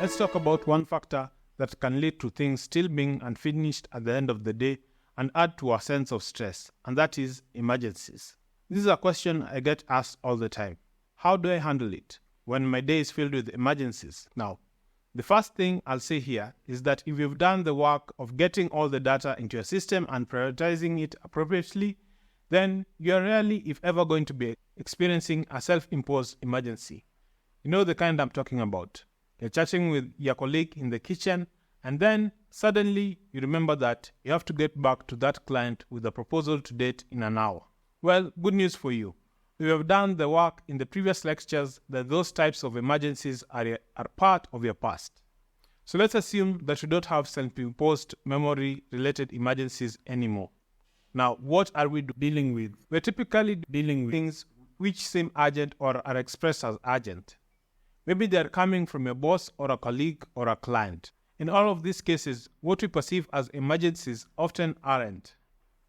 Let's talk about one factor that can lead to things still being unfinished at the end of the day and add to our sense of stress, and that is emergencies. This is a question I get asked all the time. How do I handle it when my day is filled with emergencies? Now, the first thing I'll say here is that if you've done the work of getting all the data into your system and prioritizing it appropriately, then you're rarely, if ever, going to be experiencing a self-imposed emergency. You know the kind I'm talking about. You're chatting with your colleague in the kitchen, and then suddenly you remember that you have to get back to that client with a proposal to date in an hour. Well, good news for you. We have done the work in the previous lectures that those types of emergencies are part of your past. So let's assume that you don't have self-imposed memory-related emergencies anymore. Now, what are we dealing with? We're typically dealing with things which seem urgent or are expressed as urgent. Maybe they're coming from your boss or a colleague or a client. In all of these cases, what we perceive as emergencies often aren't.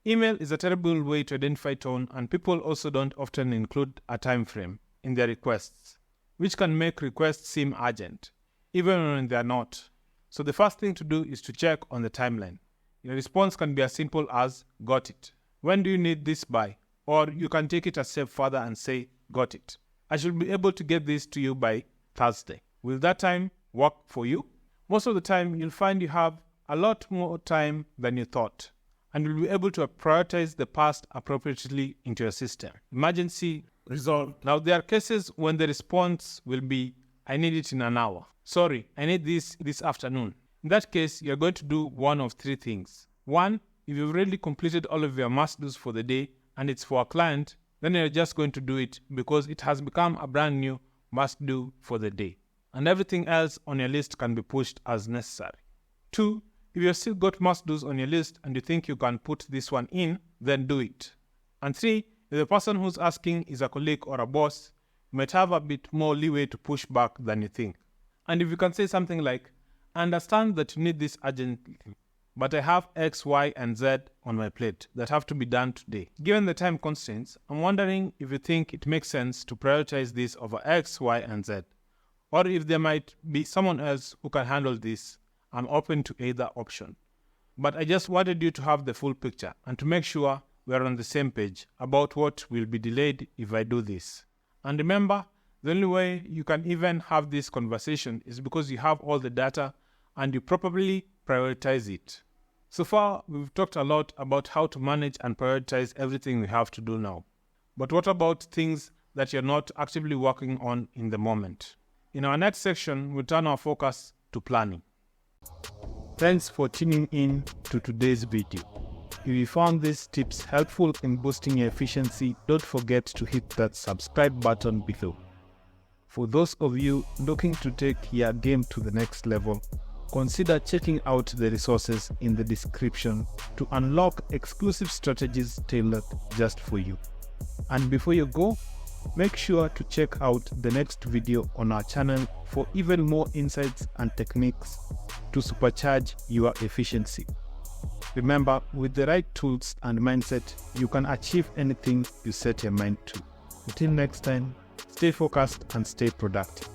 Email is a terrible way to identify tone, and people also don't often include a time frame in their requests, which can make requests seem urgent, even when they're not. So the first thing to do is to check on the timeline. Your response can be as simple as, got it. When do you need this by? Or you can take it a step further and say, got it. I should be able to get this to you by Thursday. Will that time work for you? Most of the time, you'll find you have a lot more time than you thought, and you'll be able to prioritize the past appropriately into your system. Emergency resolved. Now, there are cases when the response will be, I need it in an hour. Sorry, I need this afternoon. In that case, you're going to do one of three things. One, if you've already completed all of your must-dos for the day and it's for a client, then you're just going to do it because it has become a brand new must-do for the day. And everything else on your list can be pushed as necessary. Two, if you've still got must-dos on your list and you think you can put this one in, then do it. And three, if the person who's asking is a colleague or a boss, you might have a bit more leeway to push back than you think. And if you can say something like, I understand that you need this urgently, but I have X, Y, and Z on my plate that have to be done today. Given the time constraints, I'm wondering if you think it makes sense to prioritize this over X, Y, and Z. Or if there might be someone else who can handle this. I'm open to either option. But I just wanted you to have the full picture and to make sure we're on the same page about what will be delayed if I do this. And remember, the only way you can even have this conversation is because you have all the data and you properly prioritize it. So far, we've talked a lot about how to manage and prioritize everything we have to do now. But what about things that you're not actively working on in the moment? In our next section, we'll turn our focus to planning. Thanks for tuning in to today's video. If you found these tips helpful in boosting your efficiency, don't forget to hit that subscribe button below. For those of you looking to take your game to the next level, consider checking out the resources in the description to unlock exclusive strategies tailored just for you. And before you go, make sure to check out the next video on our channel for even more insights and techniques to supercharge your efficiency. Remember, with the right tools and mindset, you can achieve anything you set your mind to. Until next time, stay focused and stay productive.